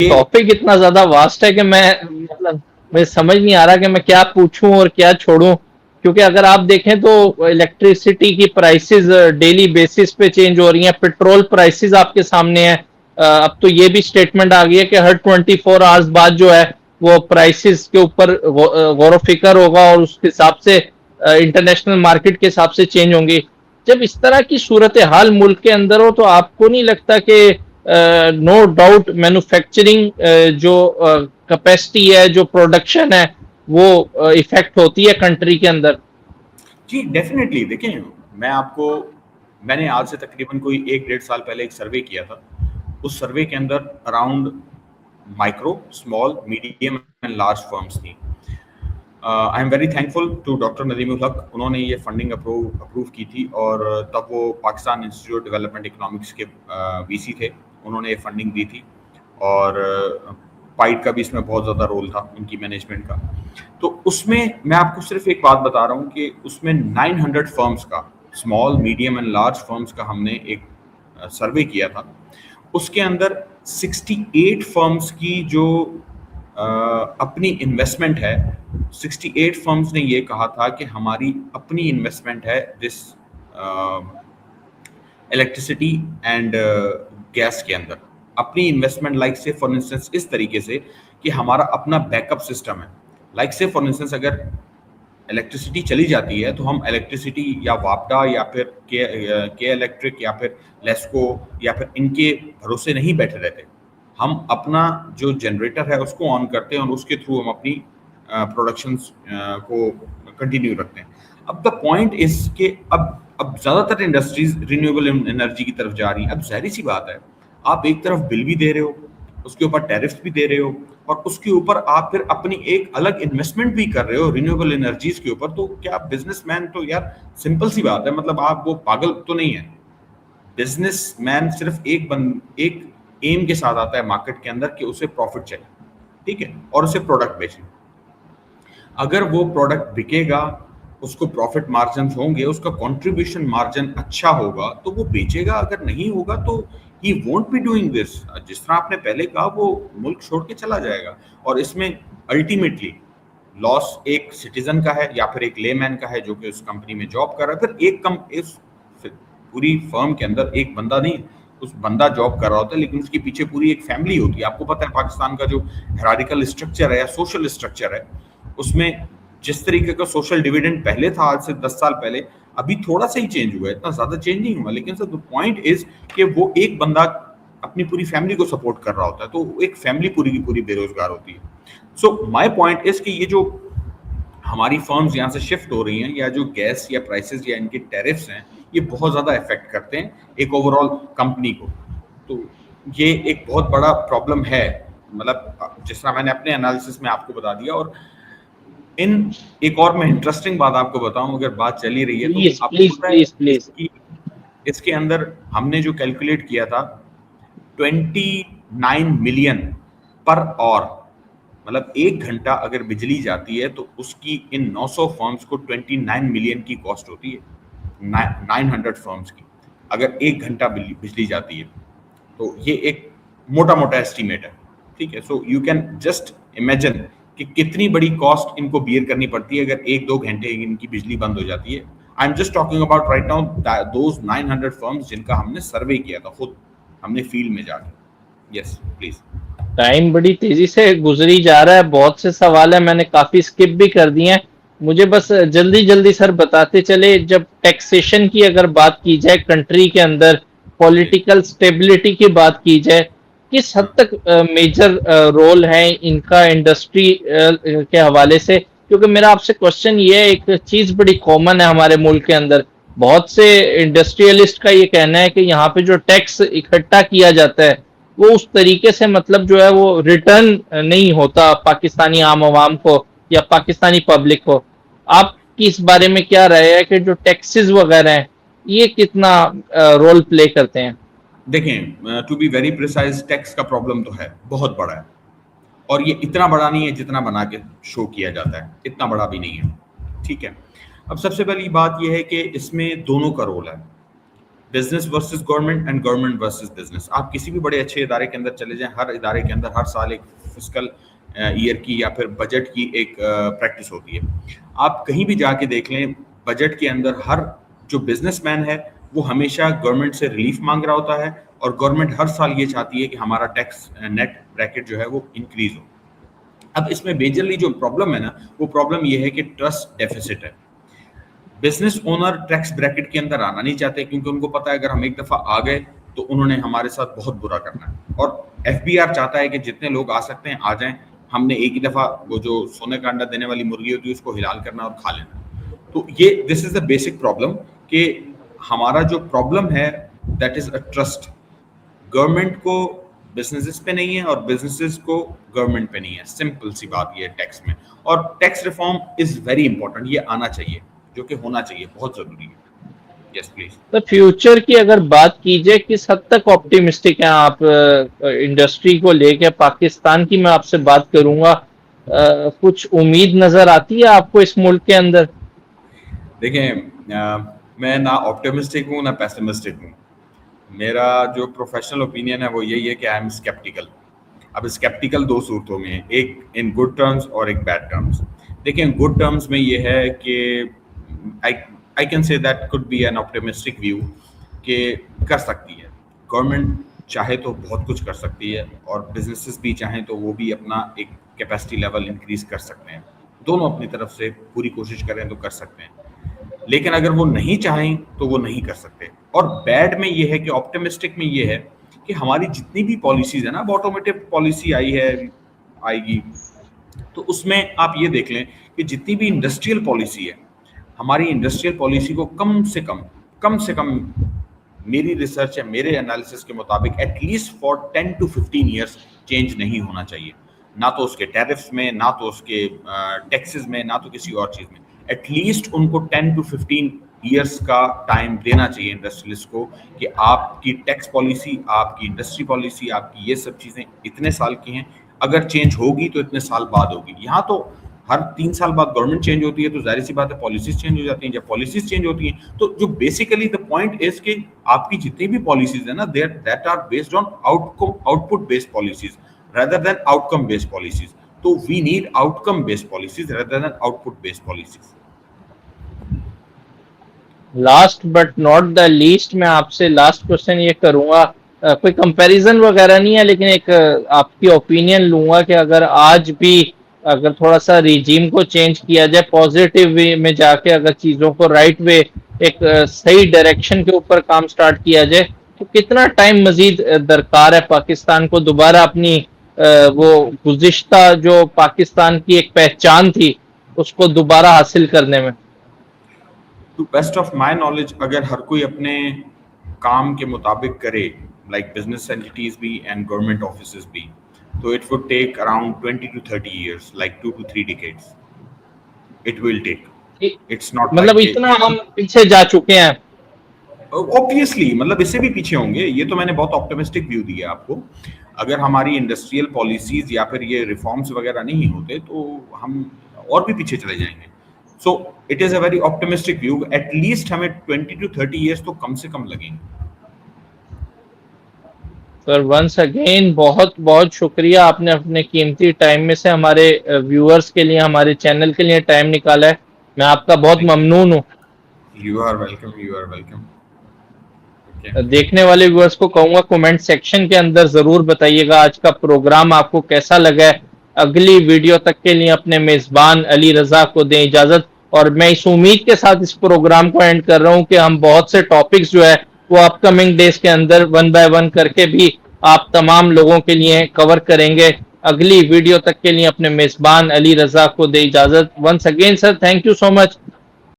Topic इतना ज्यादा vast है कि मैं मतलब मुझे समझ नहीं आ रहा कि मैं क्या पूछूं और क्या छोड़ूं, क्योंकि अगर आप देखें तो इलेक्ट्रिसिटी की प्राइसेस डेली बेसिस पे चेंज हो रही हैं, पेट्रोल प्राइसेस आपके सामने है। अब तो ये भी स्टेटमेंट आ गई है कि हर 24 आवर्स बाद जो है वो प्राइसेस के ऊपर गौर फिक्र होगा और उस हिसाब से इंटरनेशनल मार्केट के हिसाब से चेंज होंगी। जब इस तरह की सूरत हाल मुल्क के अंदर हो तो आपको नहीं लगता कि नो डाउट मैन्युफैक्चरिंग जो कैपेसिटी है, जो प्रोडक्शन है, वो इफेक्ट होती है कंट्री के अंदर? जी डेफिनेटली। देखें, मैंने आज से तकरीबन कोई 1 डेढ़ साल पहले एक सर्वे किया था। उस सर्वे के अंदर around micro, small, medium and large firms थी। I am very thankful to doctor Nadimul Haque. उन्होंने ये फंडिंग अप्रूव की थी और तब वो पाकिस्तान इंस्टीट्यूट डेवलपमेंट इकोनॉमिक्स के वीसी थे। उन्होंने ये फंडिंग दी थी और पाइट का भी इसमें बहुत ज़्यादा रोल था, उनकी मैनेजमेंट का। तो उसमें मैं आपको सिर्फ एक बात बता रहा हूँ कि उसमें 900 फर्म्स का, small, medium and large firms का हमने एक सर्वे किया था। उसके अंदर 68 फर्म्स की जो अपनी इन्वेस्टमेंट है, 68 फर्म्स ने ये कहा था कि हमारी अपनी इन्वेस्टमेंट है दिस इलेक्ट्रिसिटी एंड गैस के अंदर। अपनी इन्वेस्टमेंट लाइक से फॉर इंस्टेंस इस तरीके से कि हमारा अपना बैकअप सिस्टम है। लाइक से फॉर इंस्टेंस अगर इलेक्ट्रिसिटी चली जाती है तो हम इलेक्ट्रिसिटी या वापडा या फिर के इलेक्ट्रिक या फिर लेस्को या फिर इनके भरोसे नहीं बैठे रहते। हम अपना जो जनरेटर है उसको ऑन करते हैं और उसके थ्रू हम अपनी प्रोडक्शन को कंटिन्यू रखते हैं। अब द पॉइंट इज कि अब ज़्यादातर इंडस्ट्रीज रिन्यूएबल एनर्जी की तरफ जा रही हैं। अब जाहिर सी बात है, आप एक तरफ बिल भी दे रहे हो, उसके ऊपर टैरिफ भी दे रहे हो और उसके ऊपर आप फिर अपनी एक अलग इन्वेस्टमेंट भी कर रहे हो रिन्यूएबल एनर्जीज के ऊपर। तो क्या बिजनेसमैन, तो यार सिंपल सी बात है, मतलब आप वो पागल तो नहीं है। बिजनेसमैन सिर्फ एक एम के साथ आता है मार्केट के अंदर कि उसे प्रॉफिट चाहिए, ठीक है, और उसे प्रोडक्ट बेचना। अगर वो प्रोडक्ट बिकेगा, उसको प्रॉफिट मार्जिन होंगे, उसका कंट्रीब्यूशन मार्जिन अच्छा होगा तो वो बेचेगा। अगर नहीं होगा तो he won't be doing this. जिस तरह आपने पहले कहा, वो मुल्क छोड़ के चला जाएगा। और इसमें अल्टीमेटली लॉस एक सिटीजन का है या फिर एक लेमैन का है जो कि उस कंपनी में जॉब कर रहा है। फिर इस पूरी फर्म के अंदर एक बंदा नहीं, उस बंदा जॉब कर रहा होता है, लेकिन उसके पीछे पूरी एक फैमिली होती है। आपको पता है पाकिस्तान का जो हायरार्किकल स्ट्रक्चर है या सोशल स्ट्रक्चर है, उसमें जिस तरीके का सोशल डिविडेंड पहले था आज से 10 साल पहले, अभी थोड़ा सा ही चेंज हुआ है, इतना ज्यादा चेंज नहीं हुआ। लेकिन सर द पॉइंट इज कि वो एक बंदा अपनी पूरी फैमिली को सपोर्ट कर रहा होता है, तो एक फैमिली पूरी की पूरी बेरोजगार होती है। सो माय पॉइंट इज कि ये जो हमारी फर्म्स यहाँ से शिफ्ट हो रही हैं, या जो गैस या प्राइसेस या इनके टैरिफ्स हैं, ये बहुत ज़्यादा इफेक्ट करते हैं एक ओवरऑल कंपनी को। तो ये एक बहुत बड़ा प्रॉब्लम है। मतलब जिस तरह मैंने अपने एनालिसिस में आपको बता दिया। और एक और मैं इंटरेस्टिंग बात आपको बताऊं, अगर बात चली रही है तो प्लीज आपको प्लीज पता है प्लीज प्लीज। इसके अंदर हमने जो कैलकुलेट किया था 29 मिलियन पर आवर, मतलब 1 घंटा अगर बिजली जाती है तो उसकी इन 900 फर्म्स को 29 मिलियन की कॉस्ट होती है। 900 फर्म्स की अगर 1 घंटा बिजली जाती है, तो ये एक मोटा मोटा एस्टीमेट है, ठीक है। So you can just imagine कि कितनी बड़ी कॉस्ट इनको बियर करनी पड़ती है अगर 1-2 घंटे इनकी बिजली बंद हो जाती है। I am just talking about right now those 900 firms जिनका हमने सर्वे किया था, खुद हमने फील्ड में जाके। Yes please. टाइम बड़ी तेजी से गुजरी जा रहा है, बहुत से सवाल है, मैंने काफी स्किप भी कर दिए हैं। मुझे बस जल्दी जल्दी सर बताते चले, जब टैक्सेशन की अगर बात की जाए कंट्री के अंदर, जी। पॉलिटिकल स्टेबिलिटी की बात की जाए, किस हद हाँ। तक मेजर रोल है इनका इंडस्ट्री के हवाले से? क्योंकि मेरा आपसे क्वेश्चन ये है, एक चीज बड़ी कॉमन है हमारे मुल्क के अंदर, बहुत से इंडस्ट्रियलिस्ट का ये कहना है कि यहाँ पे जो टैक्स इकट्ठा किया जाता है वो उस तरीके से मतलब जो है वो रिटर्न नहीं होता पाकिस्तानी आम आवाम को या पाकिस्तानी पब्लिक को। आपकी इस बारे में क्या राय है कि जो टैक्सेस वगैरह हैं ये कितना रोल प्ले करते हैं? देखें, to be very precise, tax का प्रॉब्लम तो है, बहुत बड़ा है। और ये इतना बड़ा नहीं है जितना बना के शो किया जाता है, इतना बड़ा भी नहीं है, ठीक है। अब सबसे पहली बात यह है कि इसमें दोनों का रोल है। Business versus government and government versus business. आप किसी भी बड़े अच्छे इदारे के अंदर चले जाएं, हर इदारे के अंदर हर साल एक फिस्कल ईयर की या फिर बजट की एक प्रैक्टिस होती है। आप कहीं भी जाके देख लें, बजट के अंदर हर जो बिजनेसमैन है वो हमेशा गवर्नमेंट से रिलीफ मांग रहा होता है, और गवर्नमेंट हर साल ये चाहती है कि हमारा टैक्स नेट ब्रैकेट जो है वो इंक्रीज हो। अब इसमें मेजरली जो प्रॉब्लम है ना, वो प्रॉब्लम ये है कि ट्रस्ट डेफिसिट है। बिजनेस ओनर टैक्स ब्रैकेट के अंदर आना नहीं चाहते, क्योंकि उनको पता है अगर हम एक दफा आ गए तो उन्होंने हमारे साथ बहुत बुरा करना है, और एफबीआर चाहता है कि जितने लोग आ सकते हैं आ जाएं, हमने एक ही दफा वो जो सोने का अंडा देने वाली मुर्गी होती है उसको हिलाल करना और खा लेना। तो ये this is the basic problem कि हमारा जो प्रॉब्लम है that is a trust. Government को बिजनेसेस पे नहीं है और बिजनेसेस को गवर्नमेंट पे नहीं है, सिंपल सी बात ये है टैक्स में। और tax reform is very important, ये आना चाहिए, जो कि होना चाहिए, बहुत जरूरी है। Yes please. तो फ्यूचर की अगर बात कीजिए, किस हद तक ऑप्टिमिस्टिक हैं आप इंडस्ट्री को लेके? पाकिस्तान की मैं आपसे बात करूंगा, कुछ उम्मीद नजर आती है आपको इस मुल्क के अंदर? देखें, मैं ना ऑप्टिमिस्टिक हूँ ना पेसिमिस्टिक हूँ। मेरा जो प्रोफेशनल ओपिनियन है वो यही है कि आई एम स्केप्टिकल। अब स्केप्टिकल दो सूरतों में है, एक इन गुड टर्म्स और एक बैड टर्म्स। देखें, गुड टर्म्स में ये है कि I I can say that could be an optimistic view कि कर सकती है गवर्नमेंट, चाहे तो बहुत कुछ कर सकती है, और बिजनेसेस भी चाहें तो वो भी अपना एक कैपेसिटी लेवल इंक्रीज कर सकते हैं। दोनों अपनी तरफ से पूरी कोशिश करें तो कर सकते हैं, लेकिन अगर वो नहीं चाहें तो वो नहीं कर सकते। और बैड में ये है कि ऑप्टिमिस्टिक में ये है कि हमारी जितनी भी पॉलिसीज है ना, अब ऑटोमेटिव पॉलिसी आई है, आएगी, तो उसमें आप ये देख लें कि जितनी भी इंडस्ट्रियल पॉलिसी है, हमारी इंडस्ट्रियल पॉलिसी को कम से कम मेरी रिसर्च है, मेरे एनालिसिस के मुताबिक at least for 10 to 15 years change नहीं होना चाहिए। ना तो उसके टैरिफ्स में, ना तो उसके टैक्सेस में, ना तो किसी और चीज़ में। एटलीस्ट उनको 10 to 15 ईयर्स का टाइम देना चाहिए इंडस्ट्रियलिस्ट को कि आपकी टैक्स पॉलिसी, आपकी इंडस्ट्री पॉलिसी, आपकी ये सब चीज़ें इतने साल की हैं, अगर चेंज होगी तो इतने साल बाद होगी। यहाँ तो हर 3 साल बाद गवर्नमेंट चेंज होती है, तो जाहिर सी बात है पॉलिसीज चेंज हो जाती हैं। जब पॉलिसीज चेंज होती हैं तो जो बेसिकली द पॉइंट इज कि आपकी जितनी भी पॉलिसीज है ना, that are based on output based policies rather than outcome based policies. So we need outcome based policies rather than output based policies. Last but not the least, मैं आपसे last question ये करूंगा, कोई comparison वगैरह नहीं है, लेकिन एक आपकी ओपिनियन लूंगा कि अगर आज भी अगर थोड़ा सा रिजीम को चेंज किया जाए, पॉजिटिव वे में जाके अगर चीज़ों को राइट वे एक सही डायरेक्शन के ऊपर काम स्टार्ट किया जाए, तो कितना टाइम मजीद दरकार है पाकिस्तान को दोबारा अपनी वो गुज़िश्ता जो पाकिस्तान की एक पहचान थी उसको दोबारा हासिल करने में? To best of my knowledge, अगर हर कोई अपने काम के मुताबिक करे, लाइक बिजनेस एंटिटीज भी एंड गवर्नमेंट ऑफिसेज भी, तो it would take around 20 to 30 years, like 2 to 3 decades. It will take. It's not मतलब like इतना हम पीछे जा चुके हैं? ऑब्वियसली, मतलब इससे भी पीछे होंगे। ये तो मैंने बहुत ऑप्टिमिस्टिक व्यू दिया आपको। अगर हमारी इंडस्ट्रियल पॉलिसीज या फिर ये रिफॉर्म्स वगैरह नहीं होते तो हम और भी पीछे चले जाएंगे। So it is a very optimistic view. At least हमें 20 to 30 years तो कम से कम लगेंगे। सर वंस अगेन बहुत बहुत शुक्रिया, आपने अपने कीमती टाइम में से हमारे व्यूअर्स के लिए, हमारे चैनल के लिए टाइम निकाला है। मैं आपका बहुत ममनून हूँ। You are welcome, you are welcome. देखने वाले व्यूअर्स को कहूंगा कमेंट सेक्शन के अंदर जरूर बताइएगा आज का प्रोग्राम आपको कैसा लगा है। अगली वीडियो तक के लिए अपने मेजबान अली रजा को दें इजाजत, और मैं इस उम्मीद के साथ इस प्रोग्राम को एंड कर रहा हूं कि हम बहुत से टॉपिक्स जो है वो अपकमिंग डेज के अंदर 1 by 1 करके भी आप तमाम लोगों के लिए कवर करेंगे। अगली वीडियो तक के लिए अपने मेजबान अली रजा को दे इजाजत। Once again sir, thank you so much.